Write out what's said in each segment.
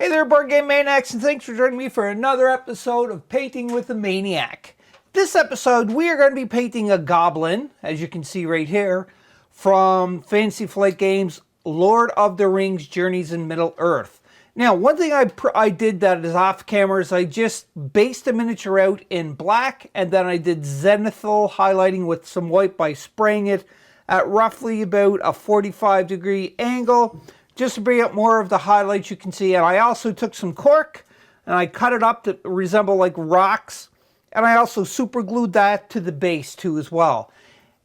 Hey there, Board Game Maniacs, and thanks for joining me for another episode of Painting with the Maniac. This episode, we are going to be painting a Goblin, as you can see right here, from Fantasy Flight Games' Lord of the Rings Journeys in Middle-earth. Now, one thing I did that is off camera is I just based the miniature out in black, and then I did zenithal highlighting with some white by spraying it at roughly about a 45-degree angle, just to bring out more of the highlights you can see. And I also took some cork and I cut it up to resemble like rocks. And I also super glued that to the base too as well.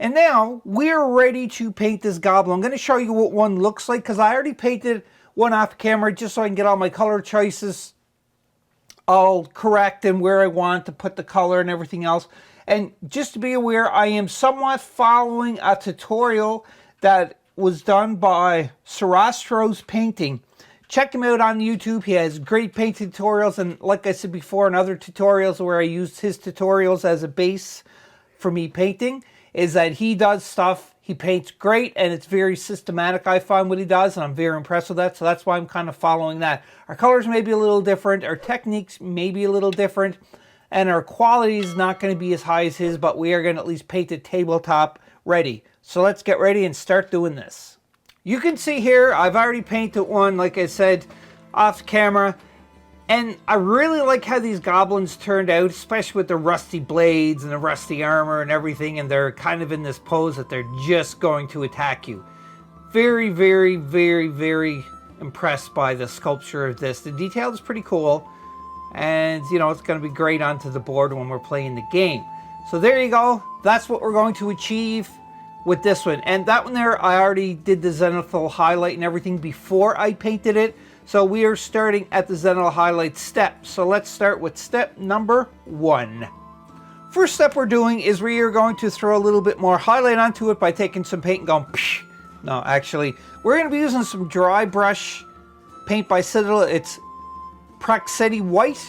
And now we're ready to paint this Goblin. I'm going to show you what one looks like because I already painted one off camera just so I can get all my color choices all correct and where I want to put the color and everything else. And just to be aware, I am somewhat following a tutorial that was done by Sarastro's Painting. Check him out on YouTube. He has great painting tutorials, and like I said before in other tutorials where I used his tutorials as a base for me painting, is that he does stuff, he paints great, and it's very systematic, I find, what he does, and I'm very impressed with that, so that's why I'm kind of following that. Our colors may be a little different, our techniques may be a little different, and our quality is not going to be as high as his, but we are going to at least paint it tabletop ready. So let's get ready and start doing this. You can see here, I've already painted one, like I said, off camera. And I really like how these goblins turned out, especially with the rusty blades and the rusty armor and everything. And they're kind of in this pose that they're just going to attack you. Very, very, very, very impressed by the sculpture of this. The detail is pretty cool. And, you know, it's going to be great onto the board when we're playing the game. So there you go. That's what we're going to achieve with this one. And that one there, I already did the zenithal highlight and everything before I painted it. So we are starting at the zenithal highlight step. So let's start with step number 1. First step we're doing is we are going to throw a little bit more highlight onto it by taking some paint and going psh. No, actually, we're going to be using some dry brush paint by Citadel. It's Praxetti White.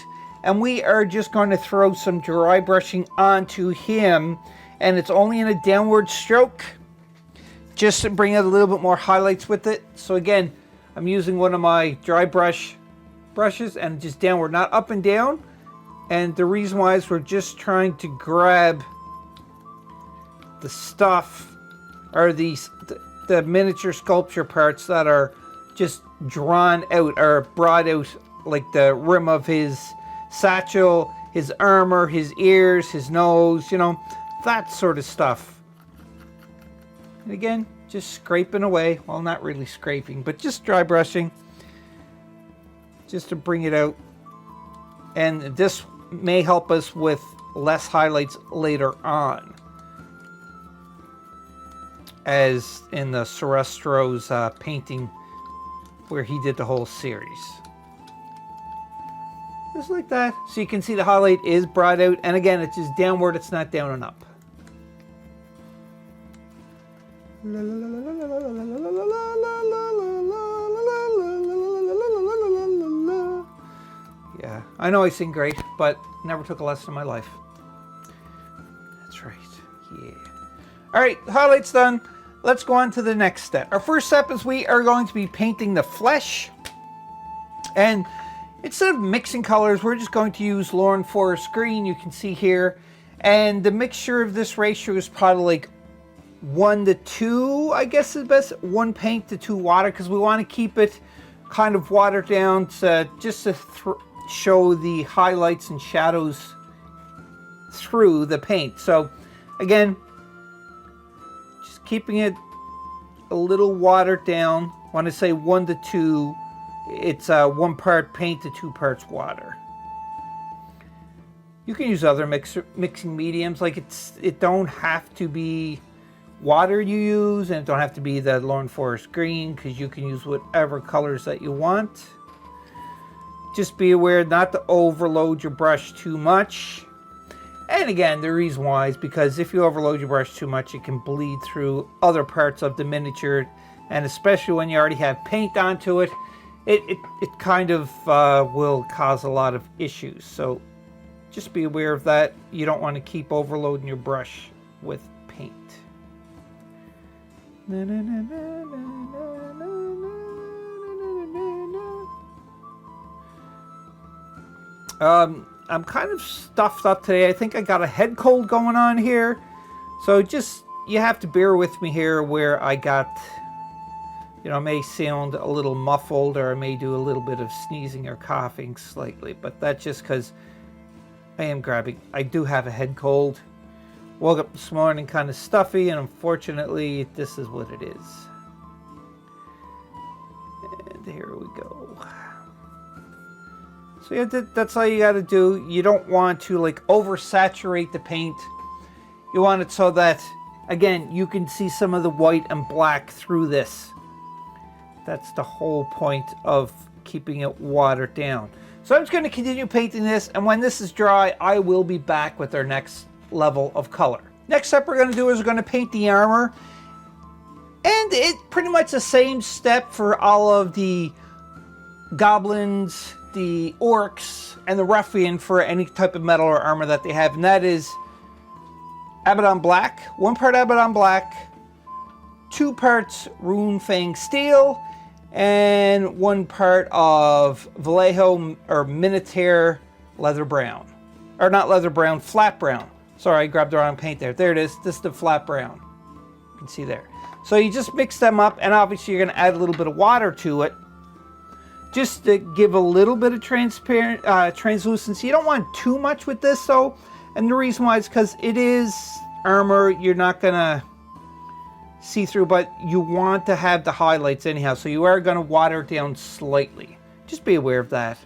And we are just going to throw some dry brushing onto him. And it's only in a downward stroke, just to bring out a little bit more highlights with it. So again, I'm using one of my dry brushes and just downward, not up and down. And the reason why is we're just trying to grab the stuff, or the miniature sculpture parts that are just drawn out, or brought out, like the rim of his satchel, his armor, his ears, his nose, you know, that sort of stuff. And again, just scraping away. Well, not really scraping, but just dry brushing. Just to bring it out. And this may help us with less highlights later on. As in the Sarastro's painting where he did the whole series. Just like that. So you can see the highlight is brought out. And again, it's just downward. It's not down and up. Yeah, I know I sing great, but never took a lesson in my life. That's right. Yeah. All right, highlights done. Let's go on to the next step. Our first step is we are going to be painting the flesh. And instead of mixing colors, we're just going to use Lorne Forest Green, you can see here. And the mixture of this ratio is probably like 1 to 2, I guess is best. 1 paint to 2 water, because we want to keep it kind of watered down to just to show the highlights and shadows through the paint. So again, just keeping it a little watered down. When I say 1 to 2, it's 1 part paint to 2 parts water. You can use other mixing mediums, like it don't have to be water you use, and it don't have to be the Lorne Forest Green, because you can use whatever colors that you want. Just be aware not to overload your brush too much. And again, the reason why is because if you overload your brush too much, it can bleed through other parts of the miniature, and especially when you already have paint onto it, it kind of will cause a lot of issues. So just be aware of that. You don't want to keep overloading your brush with paint. I'm kind of stuffed up today. I think I got a head cold going on here. So just, you have to bear with me here where I got, I may sound a little muffled, or I may do a little bit of sneezing or coughing slightly, but that's just because I do have a head cold. Woke up this morning kind of stuffy, and unfortunately, this is what it is. And here we go. So yeah, that's all you got to do. You don't want to like oversaturate the paint. You want it so that, again, you can see some of the white and black through this. That's the whole point of keeping it watered down. So I'm just going to continue painting this, and when this is dry, I will be back with our next level of color. Next step we're going to do is we're going to paint the armor. And it's pretty much the same step for all of the goblins, the orcs, and the ruffian for any type of metal or armor that they have. And that is Abaddon Black, 1 part Abaddon Black, 2 parts Rune Fang Steel, and 1 part of Vallejo or Minotaur Leather Brown. Or not Leather Brown, Flat Brown. Sorry, I grabbed the wrong paint there. There it is. This is the Flat Brown. You can see there. So you just mix them up, and obviously you're going to add a little bit of water to it, just to give a little bit of translucency. You don't want too much with this, though. And the reason why is because it is armor. You're not going to see through, but you want to have the highlights anyhow. So you are going to water it down slightly. Just be aware of that.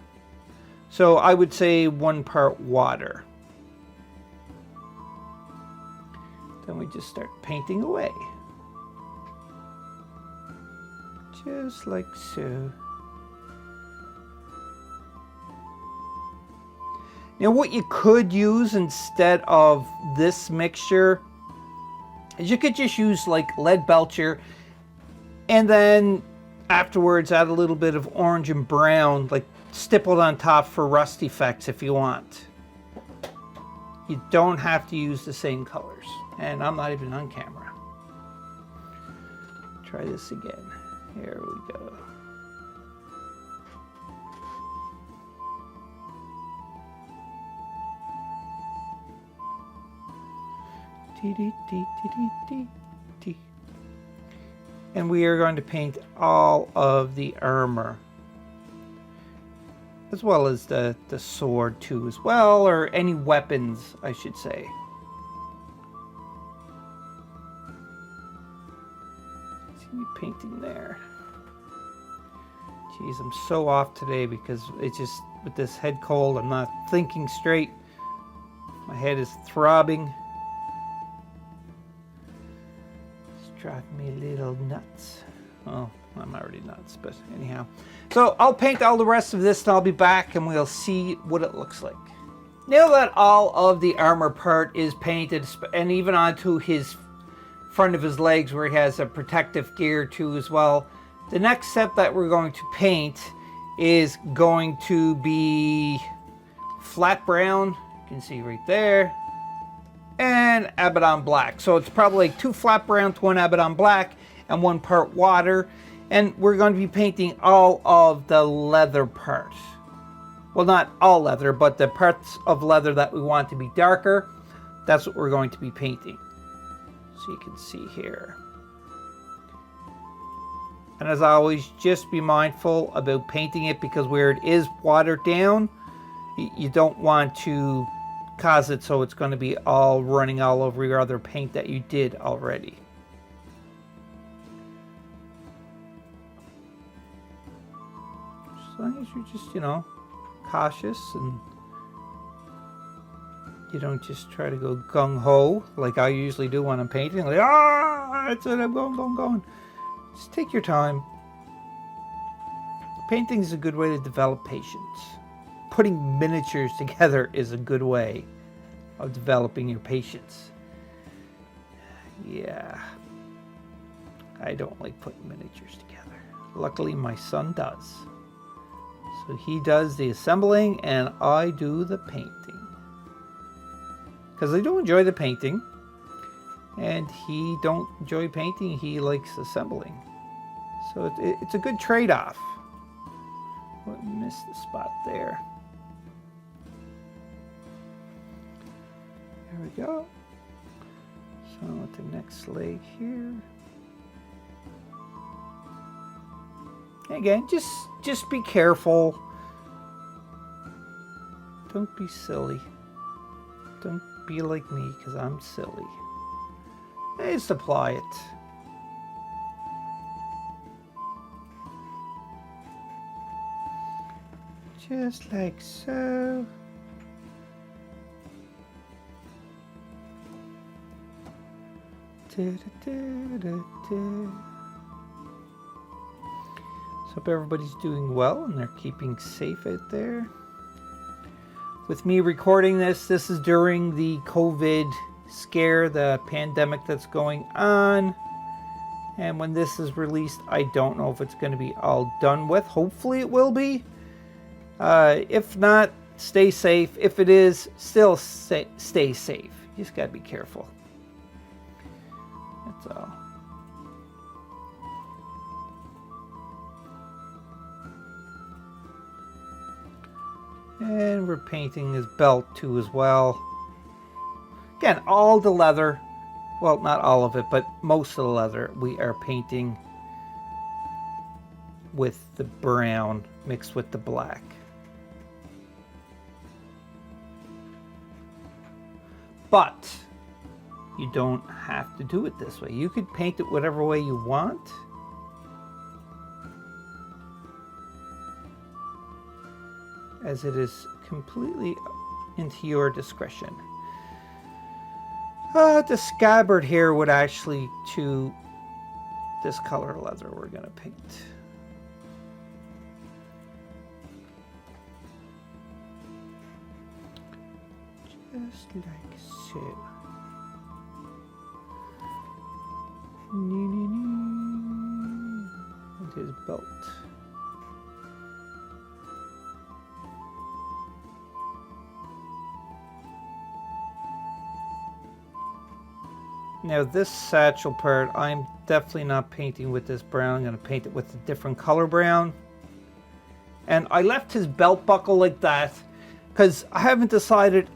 So I would say 1 part water. Then we just start painting away. Just like so. Now what you could use instead of this mixture is you could just use like lead belcher, and then afterwards add a little bit of orange and brown, like stippled on top for rust effects if you want. You don't have to use the same colors. And I'm not even on camera. Try this again. Here we go. And we are going to paint all of the armor, as well as the sword too as well, or any weapons I should say. See me painting there. Jeez, I'm so off today because it's just with this head cold, I'm not thinking straight. My head is throbbing. Driving me a little nuts. Well, I'm already nuts, but anyhow. So I'll paint all the rest of this and I'll be back and we'll see what it looks like. Now that all of the armor part is painted, and even onto his front of his legs where he has a protective gear too as well, the next step that we're going to paint is going to be flat brown. You can see right there. And Abaddon Black. So it's probably like 2 flat brown to 1 Abaddon Black and 1 part water. And we're going to be painting all of the leather parts. Well, not all leather, but the parts of leather that we want to be darker. That's what we're going to be painting. So you can see here. And as always, just be mindful about painting it, because where it is watered down, you don't want to cause it so it's going to be all running all over your other paint that you did already. As long as you're just, cautious and you don't just try to go gung-ho like I usually do when I'm painting. Like, that's it, I'm going. Just take your time. Painting is a good way to develop patience. Putting miniatures together is a good way of developing your patience. Yeah. I don't like putting miniatures together. Luckily, my son does. So he does the assembling and I do the painting. Because I do enjoy the painting. And he don't enjoy painting, he likes assembling. So it's a good trade-off. I missed the spot there. we go. So with the next leg here. Again, just be careful. Don't be silly. Don't be like me, because I'm silly. Just apply it. Just like so. So hope everybody's doing well and they're keeping safe out there. With me recording this is during the COVID scare, the pandemic that's going on. And when this is released, I don't know if it's going to be all done with. Hopefully it will be. If not, stay safe. If it is, still stay safe. You just got to be careful. That's all. And we're painting his belt too as well. Again, all the leather, well, not all of it, but most of the leather we are painting with the brown mixed with the black. But you don't have to do it this way. You could paint it whatever way you want. As it is completely into your discretion. The scabbard here would actually to this color leather we're going to paint. Just like so. And his belt. Now this satchel part, I'm definitely not painting with this brown. I'm going to paint it with a different color brown. And I left his belt buckle like that because I haven't decided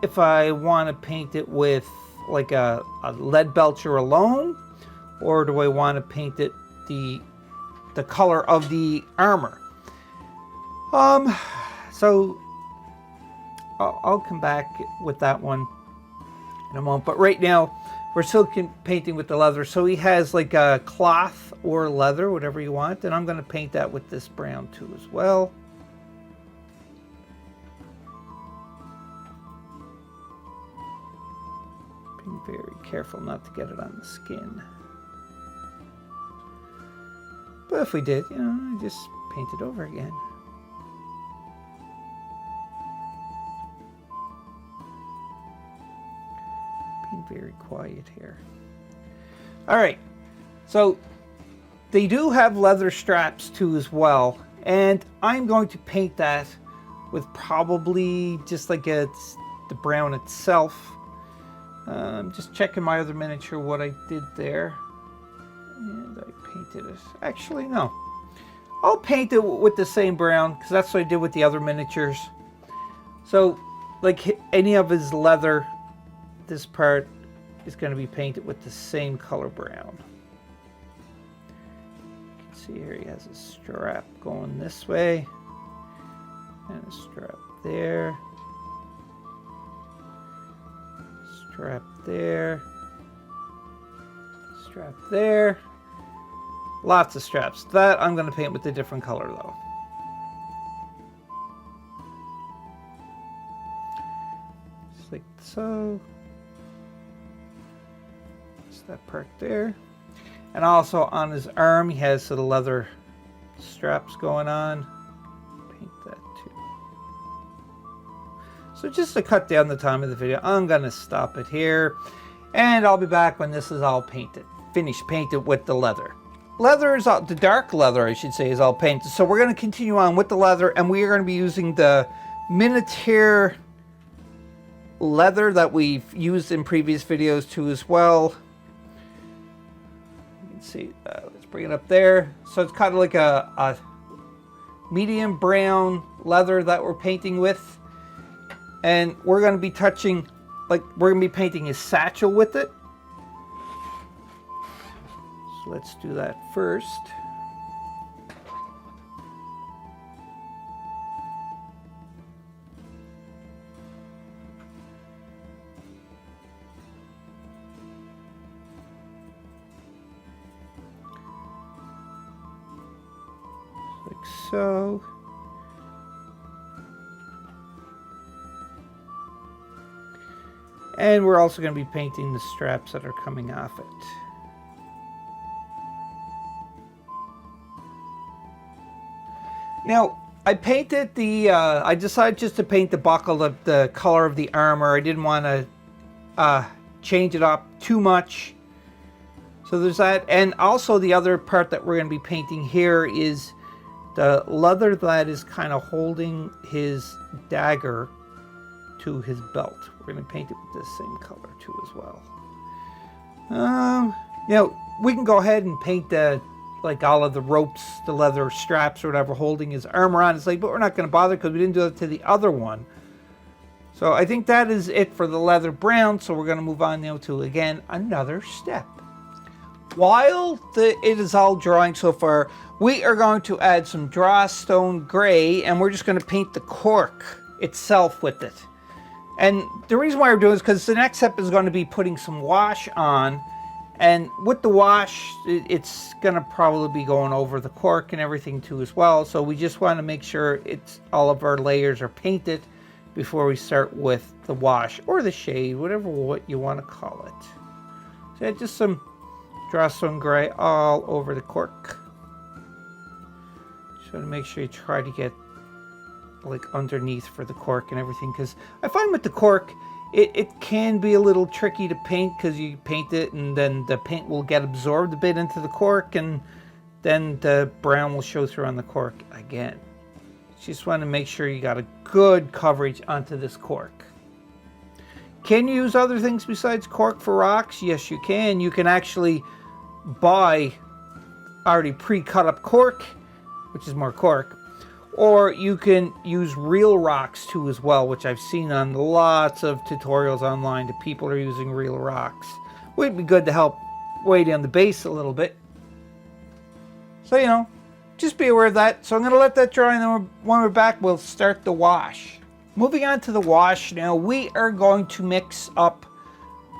if I want to paint it with like a lead belcher alone, or do I want to paint it the color of the armor. So I'll come back with that one in a moment. But right now, we're still painting with the leather. So he has like a cloth or leather, whatever you want. And I'm going to paint that with this brown too as well. Being very careful not to get it on the skin. But if we did, I just paint it over again. Very quiet here. All right, so they do have leather straps too as well, and I'm going to paint that with probably just like the brown itself. Just checking my other miniature what I did there, and I painted it. Actually, no, I'll paint it with the same brown because that's what I did with the other miniatures. So like any of his leather, this part is going to be painted with the same color brown. You can see here he has a strap going this way and a strap there, strap there, strap there. Lots of straps. That I'm going to paint with a different color though. Just like so. That part there, and also on his arm he has the leather straps going on. Paint that too. So just to cut down the time of the video, I'm gonna stop it here, and I'll be back when this is all painted, finished painted with the leather. Leather is the dark leather, I should say, is all painted. So we're going to continue on with the leather, and we are going to be using the Miniature leather that we've used in previous videos too as well. See, let's bring it up there. So it's kind of like a medium brown leather that we're painting with, and we're going to be touching like we're going to be painting his satchel with it. So let's do that first. Like so. And we're also going to be painting the straps that are coming off it. Now, I painted the, I decided just to paint the buckle the color of the armor. I didn't want to change it up too much. So there's that. And also the other part that we're going to be painting here is the leather that is kind of holding his dagger to his belt. We're going to paint it with this same color too as well. You know, we can go ahead and paint the, like all of the ropes, the leather straps or whatever holding his armor on. It's like, but we're not going to bother because we didn't do it to the other one. So I think that is it for the leather brown. So we're going to move on now to, again, another step. While it is all drying so far, we are going to add some Drawstone Gray, and we're just going to paint the cork itself with it. And the reason why we're doing this is because the next step is going to be putting some wash on. And with the wash, it's going to probably be going over the cork and everything too as well. So we just want to make sure all of our layers are painted before we start with the wash or the shade, whatever what you want to call it. So just some Drawstone Gray all over the cork. Just want to make sure you try to get like underneath for the cork and everything, because I find with the cork it can be a little tricky to paint because you paint it and then the paint will get absorbed a bit into the cork and then the brown will show through on the cork again. Just want to make sure you got a good coverage onto this cork. Can you use other things besides cork for rocks? Yes, you can. You can actually buy already pre-cut up cork, which is more cork, or you can use real rocks too as well, which I've seen on lots of tutorials online that people are using real rocks. Would be good to help weigh down the base a little bit. So, you know, just be aware of that. So I'm going to let that dry, and then when we're back, we'll start the wash. Moving on to the wash now, we are going to mix up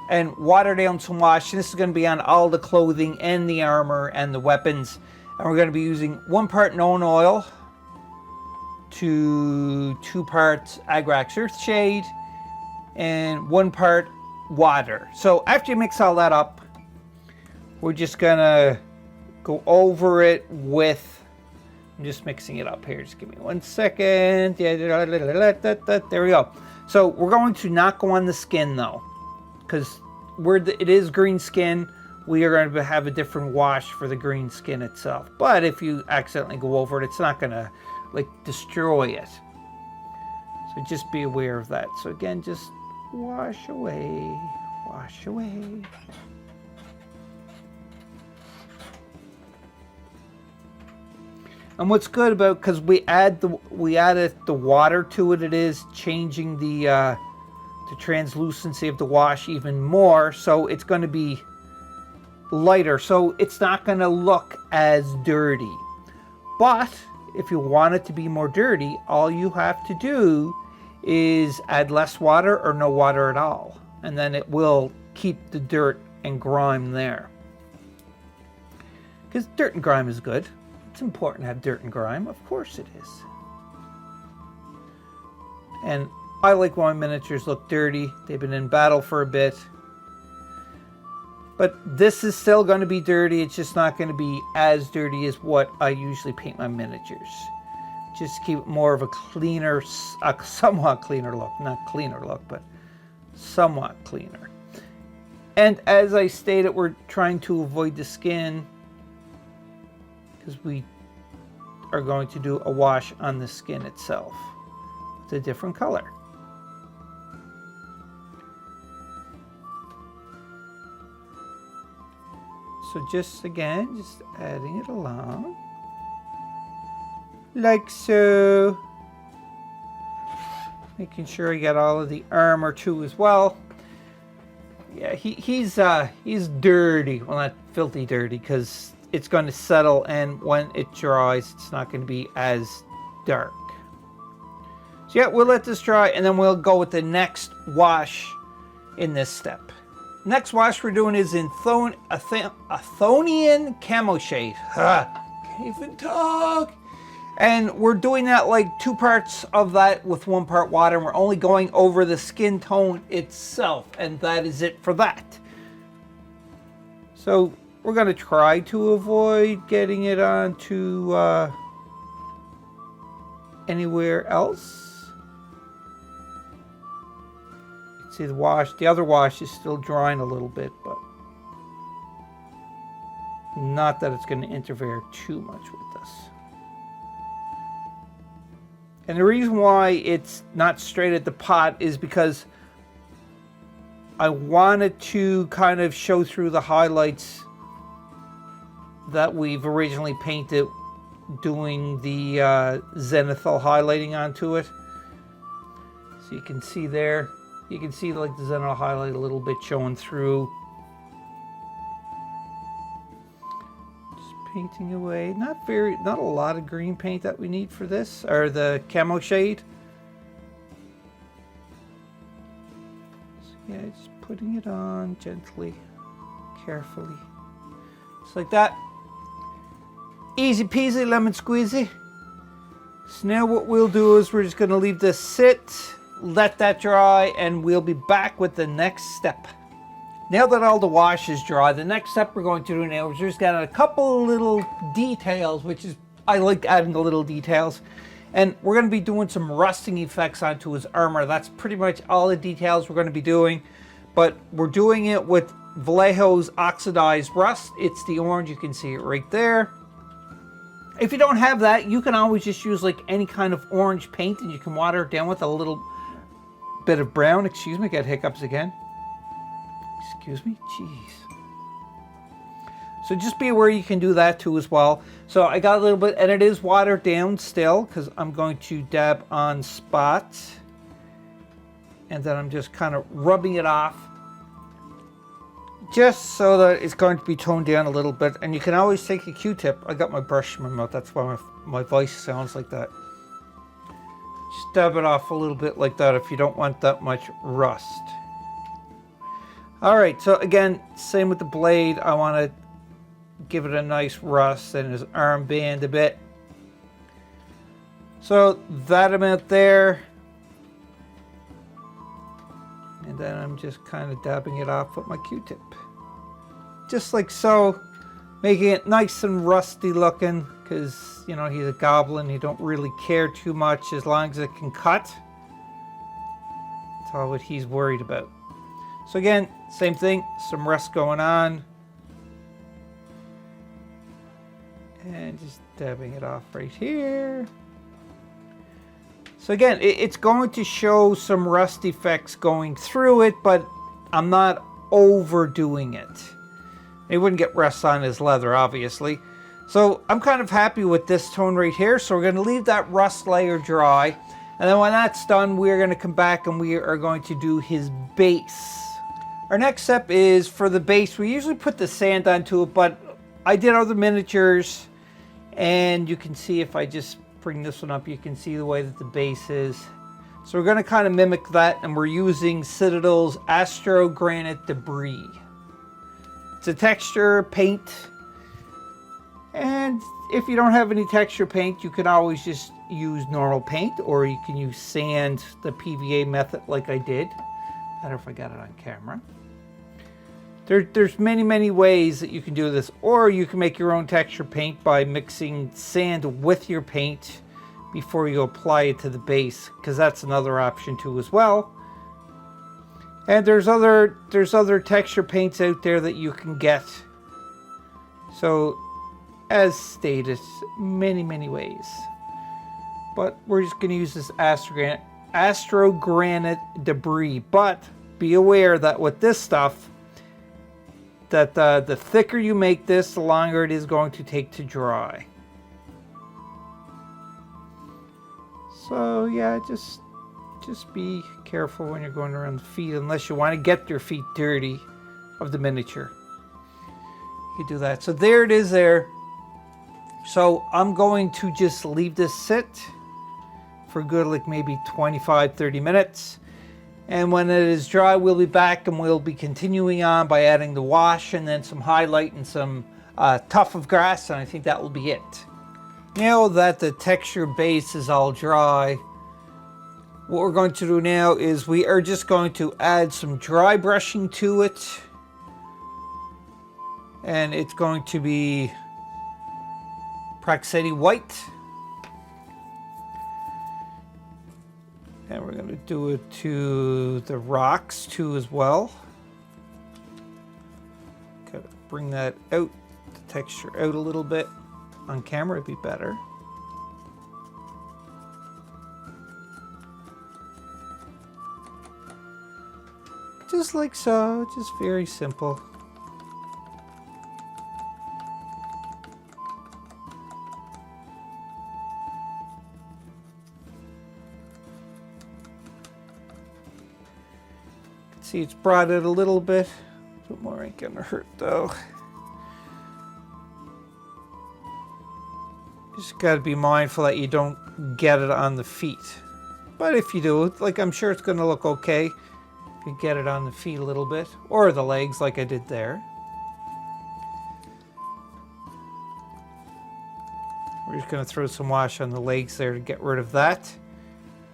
and water down some wash. And this is going to be on all the clothing and the armor and the weapons. And we're going to be using 1 part Known Oil to 2 parts Agrax Earthshade and 1 part water. So after you mix all that up, we're just gonna go over it with, I'm just mixing it up here, just give me 1 second. Yeah, there we go. So we're going to not go on the skin though, because it is green skin. We are going to have a different wash for the green skin itself. But if you accidentally go over it, it's not going to like destroy it. So just be aware of that. So again, just wash away, wash away. And what's good about, because we added the water to it, it is changing the translucency of the wash even more. So it's going to be lighter. So it's not going to look as dirty. But if you want it to be more dirty, all you have to do is add less water or no water at all. And then it will keep the dirt and grime there. Because dirt and grime is good. It's important to have dirt and grime. Of course it is. And I like when my miniatures look dirty. They've been in battle for a bit. But this is still going to be dirty. It's just not going to be as dirty as what I usually paint my miniatures. Just keep it more of a cleaner, a somewhat cleaner look. Not cleaner look, but somewhat cleaner. And as I stated, we're trying to avoid the skin, because we are going to do a wash on the skin itself with a different color. So just again, just adding it along like so. Making sure you get all of the armor too as well. Yeah, he's dirty. Well, not filthy dirty, because it's going to settle, and when it dries, it's not going to be as dark. So yeah, we'll let this dry, and then we'll go with the next wash in this step. Next wash we're doing is in Athonian Camo Shade. Can't even talk. And we're doing that like 2 parts of that with 1 part water, and we're only going over the skin tone itself, and that is it for that. So we're going to try to avoid getting it onto anywhere else. You can see the other wash is still drying a little bit, but not that it's going to interfere too much with this. And the reason why it's not straight at the pot is because I wanted to kind of show through the highlights that we've originally painted doing the zenithal highlighting onto it. So you can see there, you can see like the zenithal highlight a little bit showing through. Painting away, not a lot of green paint that we need for this, or the camo shade. So yeah, just putting it on gently, carefully, just like that. Easy peasy, lemon squeezy. So now what we'll do is we're just going to leave this sit, let that dry, and we'll be back with the next step. Now that all the wash is dry, the next step we're going to do now is just add a couple little details, which is, I like adding the little details. And we're going to be doing some rusting effects onto his armor. That's pretty much all the details we're going to be doing. But we're doing it with Vallejo's Oxidized Rust. It's the orange, you can see it right there. If you don't have that, you can always just use like any kind of orange paint, and you can water it down with a little bit of brown. Excuse me, got hiccups again. Excuse me? Jeez. So just be aware you can do that too as well. So I got a little bit, and it is watered down still, because I'm going to dab on spots. And then I'm just kind of rubbing it off, just so that it's going to be toned down a little bit. And you can always take a Q-tip. I got my brush in my mouth, that's why my voice sounds like that. Just dab it off a little bit like that if you don't want that much rust. All right, so again, same with the blade. I want to give it a nice rust and his armband a bit. So that amount there. And then I'm just kind of dabbing it off with my Q-tip. Just like so, making it nice and rusty looking, because, you know, he's a goblin. He don't really care too much as long as it can cut. That's all what he's worried about. So again, same thing, some rust going on. And just dabbing it off right here. So again, it's going to show some rust effects going through it, but I'm not overdoing it. It wouldn't get rust on his leather, obviously. So I'm kind of happy with this tone right here. So we're going to leave that rust layer dry. And then when that's done, we're going to come back and we are going to do his base. Our next step is for the base. We usually put the sand onto it, but I did other miniatures, and you can see if I just bring this one up, you can see the way that the base is. So we're going to kind of mimic that, and we're using Citadel's Astro Granite Debris. It's a texture paint, and if you don't have any texture paint, you can always just use normal paint, or you can use sand, the PVA method like I did. I don't know if I got it on camera. There's many ways that you can do this, or you can make your own texture paint by mixing sand with your paint before you apply it to the base, because that's another option too as well. And there's other texture paints out there that you can get. So, as stated, many ways. But we're just going to use this Astro Granite Debris. But be aware that with this stuff, that the thicker you make this, the longer it is going to take to dry. So yeah, just be careful when you're going around the feet, unless you want to get your feet dirty. of the miniature. You do that. So there it is there. So I'm going to just leave this sit for good, like maybe 25-30 minutes. And when it is dry, we'll be back and we'll be continuing on by adding the wash and then some highlight and some tuft of grass, and I think that will be it. Now that the texture base is all dry, what we're going to do now is we are just going to add some dry brushing to it. And it's going to be Praxetti White. And we're going to do it to the rocks too as well. Kind of bring that out, the texture out a little bit. On camera it'd be better. Just like so, just very simple. See, it's brought it a little bit. A bit more ain't gonna hurt though. Just gotta be mindful that you don't get it on the feet. But if you do, like, I'm sure it's gonna look okay. If you get it on the feet a little bit, or the legs like I did there. We're just gonna throw some wash on the legs there to get rid of that.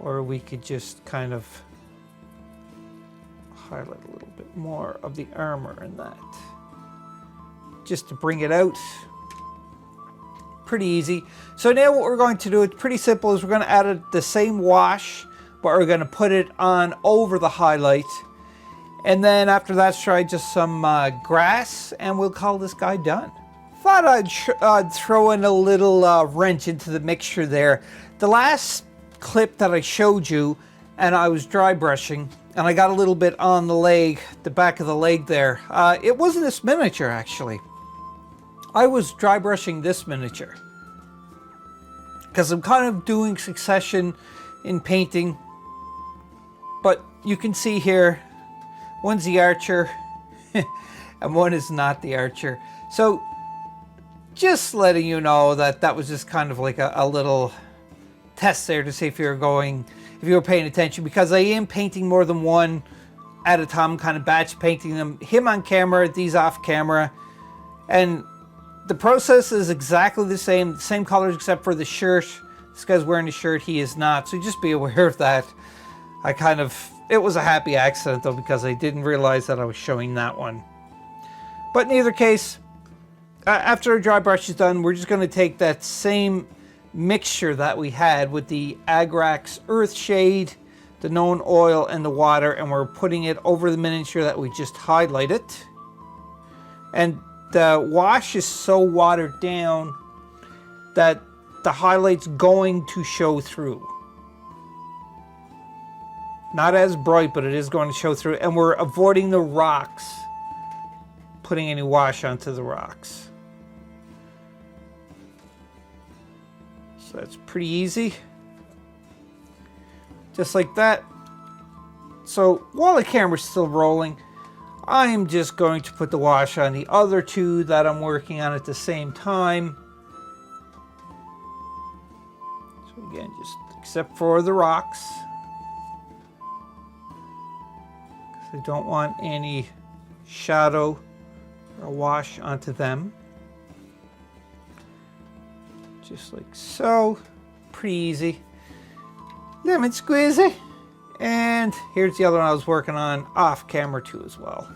Or we could just kind of highlight a little bit more of the armor in that. Just to bring it out. Pretty easy. So now what we're going to do, it's pretty simple, is we're going to add the same wash, but we're going to put it on over the highlight. And then after that's dry, just some grass, and we'll call this guy done. Thought I'd throw in a little wrench into the mixture there. The last clip that I showed you, and I was dry brushing, and I got a little bit on the leg, the back of the leg there. It wasn't this miniature, actually. I was dry brushing this miniature. Because I'm kind of doing succession in painting. But you can see here, one's the archer, and one is not the archer. So, just letting you know that that was just kind of like a little test there to see if you were paying attention, because I am painting more than one at a time, kind of batch painting them. Him on camera, these off camera. And the process is exactly the same colors except for the shirt. This guy's wearing a shirt, he is not. So just be aware of that. It was a happy accident though, because I didn't realize that I was showing that one. But in either case, after our dry brush is done, we're just going to take that same mixture that we had with the Agrax Earth Shade, the known oil, and the water, and we're putting it over the miniature that we just highlighted. And the wash is so watered down that the highlight's going to show through. Not as bright, but it is going to show through, and we're avoiding the rocks, putting any wash onto the rocks. So that's pretty easy. Just like that. So while the camera's still rolling, I am just going to put the wash on the other two that I'm working on at the same time. So again, just except for the rocks, because I don't want any shadow or wash onto them. Just like so. Pretty easy. Lemon squeezy. And here's the other one I was working on off camera too as well.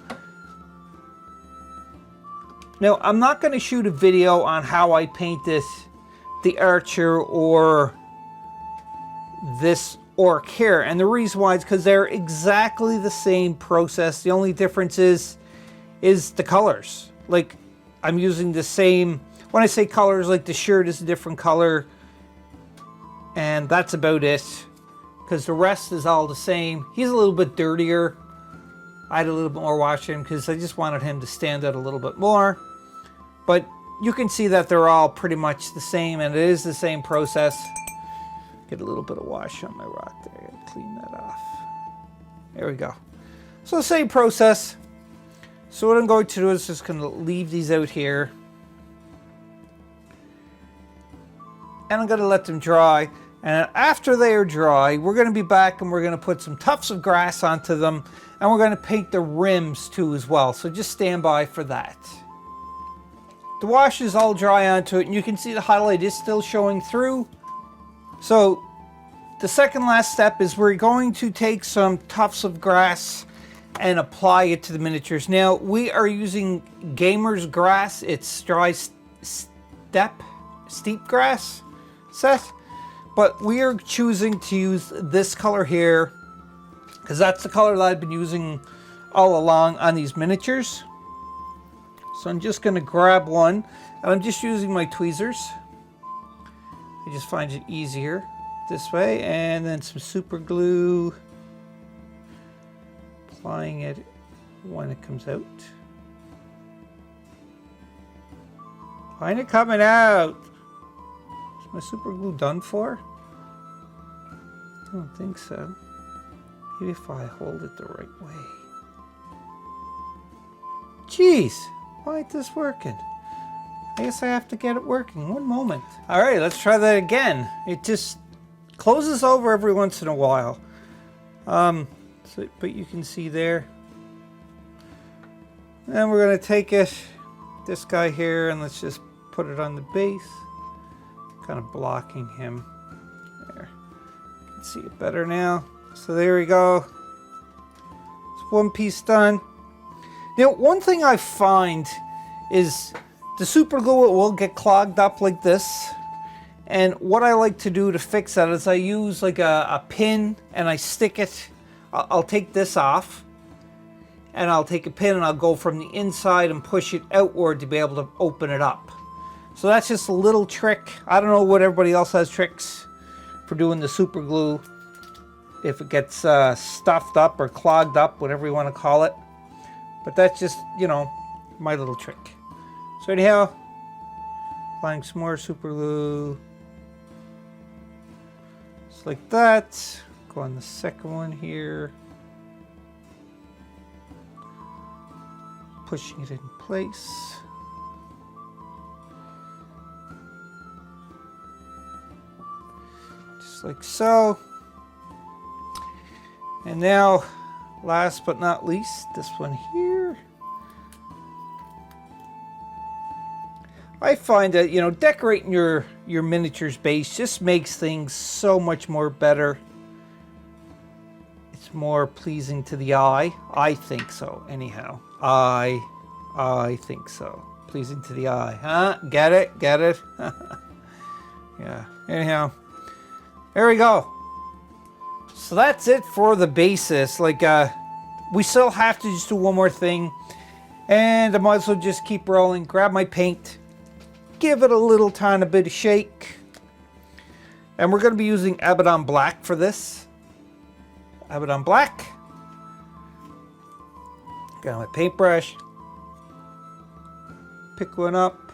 Now, I'm not going to shoot a video on how I paint the archer or this orc here. And the reason why is because they're exactly the same process. The only difference is the colors. Like, I'm using the same, when I say colors, like the shirt is a different color. And that's about it. Because the rest is all the same. He's a little bit dirtier. I had a little bit more wash in him because I just wanted him to stand out a little bit more. But you can see that they're all pretty much the same, and it is the same process. Get a little bit of wash on my rock there. Gotta clean that off. There we go. So same process. So what I'm going to do is just going to leave these out here. And I'm going to let them dry. And after they are dry, we're going to be back and we're going to put some tufts of grass onto them. And we're going to paint the rims too as well. So just stand by for that. The wash is all dry onto it, and you can see the highlight is still showing through. So the second last step is we're going to take some tufts of grass and apply it to the miniatures. Now we are using Gamer's grass. It's dry steep grass set, but we are choosing to use this color here because that's the color that I've been using all along on these miniatures. So I'm just going to grab one, and I'm just using my tweezers. I just find it easier this way, and then some super glue, applying it when it comes out. Find it coming out. Is my super glue done for? I don't think so. Maybe if I hold it the right way. Jeez. Why ain't this working? I guess I have to get it working. One moment. All right, let's try that again. It just closes over every once in a while. But you can see there. And we're going to take it, this guy here, and let's just put it on the base. Kind of blocking him. There. You can see it better now. So there we go. It's one piece done. Now, one thing I find is the super glue will get clogged up like this. And what I like to do to fix that is I use like a pin and I stick it. I'll take this off and I'll take a pin and I'll go from the inside and push it outward to be able to open it up. So that's just a little trick. I don't know what everybody else has tricks for doing the super glue. If it gets stuffed up or clogged up, whatever you want to call it. But that's just, you know, my little trick. So anyhow, applying some more super glue. Just like that. Go on the second one here. Pushing it in place. Just like so. And now, last but not least, this one here. I find that, you know, decorating your miniatures base just makes things so much more better. It's more pleasing to the eye. I think so, anyhow. I think so. Pleasing to the eye. Huh? Get it? Get it? Yeah. Anyhow, there we go. So that's it for the basis. Like, we still have to just do one more thing. And I might as well just keep rolling. Grab my paint. Give it a little tiny bit of shake. And we're going to be using Abaddon Black for this. Abaddon Black. Got my paintbrush. Pick one up.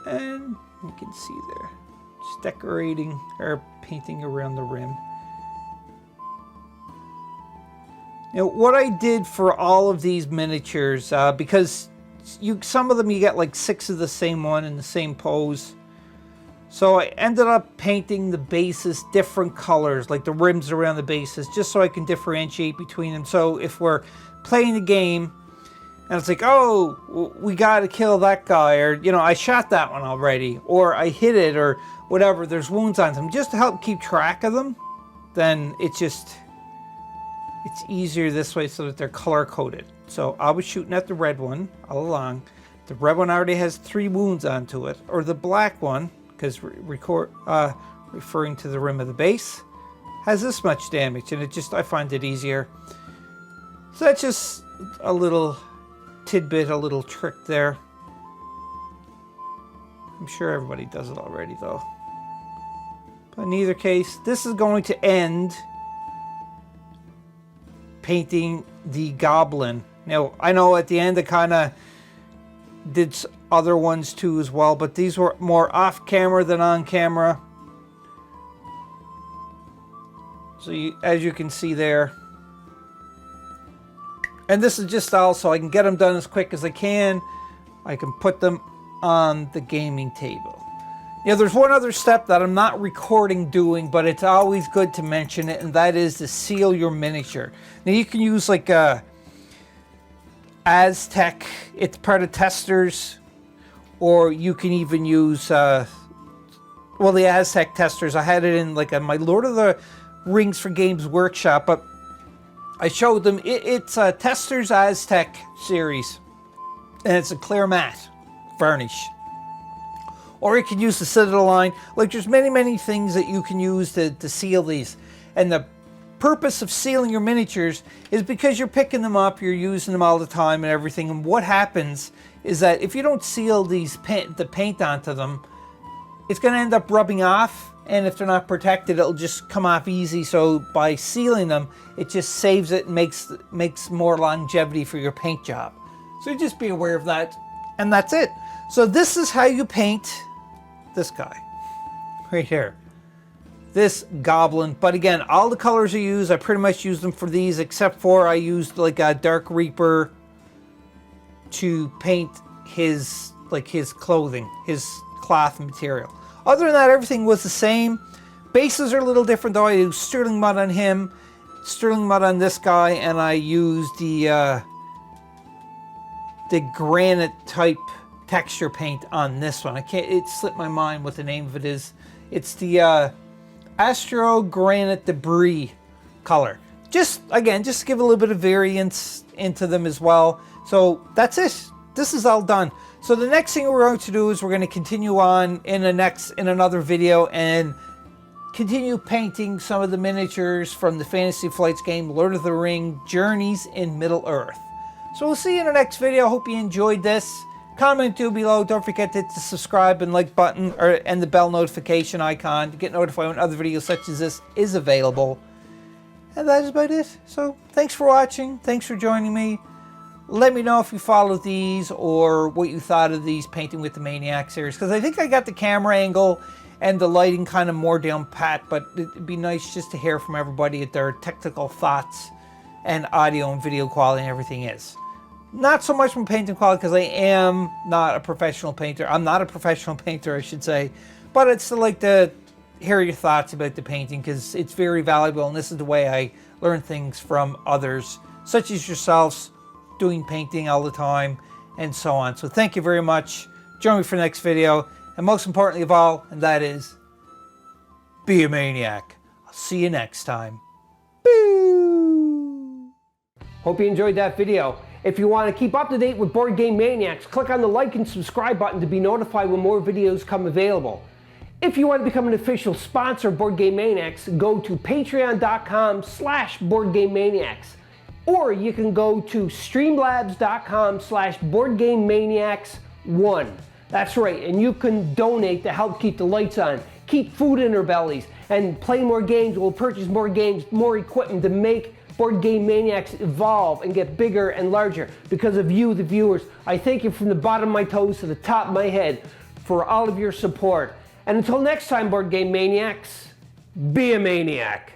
And you can see there. Just decorating or painting around the rim. Now, what I did for all of these miniatures, because some of them you get like 6 of the same one in the same pose. So I ended up painting the bases different colors, like the rims around the bases, just so I can differentiate between them. So if we're playing a game and it's like, oh, we got to kill that guy, or, you know, I shot that one already, or I hit it, or whatever, there's wounds on them, just to help keep track of them, then it's easier this way so that they're color coded. So I was shooting at the red one all along. The red one already has 3 wounds onto it, or the black one, because referring to the rim of the base, has this much damage, and I find it easier. So that's just a little tidbit, a little trick there. I'm sure everybody does it already though. But in either case, this is going to end painting the Goblin. Now, I know at the end I kind of did other ones too as well, but these were more off camera than on camera. So as you can see there, And this is just also, I can get them done as quick as I can. I can put them on the gaming table. Yeah, there's one other step that I'm not recording doing, but it's always good to mention it, and that is to seal your miniature. Now you can use like a Aztec, it's part of Testers, or you can even use, well, the Aztec Testers. I had it in like my Lord of the Rings for Games workshop, but I showed them, it's a Testers Aztec series, and it's a clear matte varnish. Or you can use the Citadel line. Like, there's many things that you can use to seal these. And the purpose of sealing your miniatures is because you're picking them up, you're using them all the time and everything. And what happens is that if you don't seal these the paint onto them, it's going to end up rubbing off. And if they're not protected, it'll just come off easy. So by sealing them, it just saves it and makes more longevity for your paint job. So just be aware of that. And that's it. So this is how you paint this guy right here, this Goblin. But again, all the colors I use, I pretty much use them for these, except for I used like a Dark Reaper to paint his clothing, his cloth material. Other than that, everything was the same. Bases are a little different though. I used sterling mud on him, sterling mud on this guy, and I used the granite type texture paint on this one. It slipped my mind what the name of it is. It's the Astro Granite Debris color. Just to give a little bit of variance into them as well. So that's it. This is all done. So the next thing we're going to do is we're going to continue on in another video and continue painting some of the miniatures from the Fantasy Flights game Lord of the Ring Journeys in Middle-earth. So we'll see you in the next video. Hope you enjoyed this. Comment down below. Don't forget to hit the subscribe and like button and the bell notification icon to get notified when other videos such as this is available. And that is about it. So thanks for watching. Thanks for joining me. Let me know if you followed these or what you thought of these Painting with the Maniac series, because I think I got the camera angle and the lighting kind of more down pat, but it'd be nice just to hear from everybody at their technical thoughts and audio and video quality and everything is. Not so much from painting quality, because I am not a professional painter. I'm not a professional painter, I should say. But I'd still like to hear your thoughts about the painting, because it's very valuable, and this is the way I learn things from others, such as yourselves, doing painting all the time, and so on. So thank you very much. Join me for the next video, and most importantly of all, and that is, be a maniac. I'll see you next time. Boo! Hope you enjoyed that video. If you want to keep up to date with Board Game Maniacs, click on the like and subscribe button to be notified when more videos come available. If you want to become an official sponsor of Board Game Maniacs, go to patreon.com/BoardGameManiacs. Or you can go to streamlabs.com/BoardGameManiacs1. That's right, and you can donate to help keep the lights on, keep food in our bellies, and play more games. We'll purchase more games, more equipment to make Board Game Maniacs evolve and get bigger and larger because of you, the viewers. I thank you from the bottom of my toes to the top of my head for all of your support. And until next time, Board Game Maniacs, be a maniac.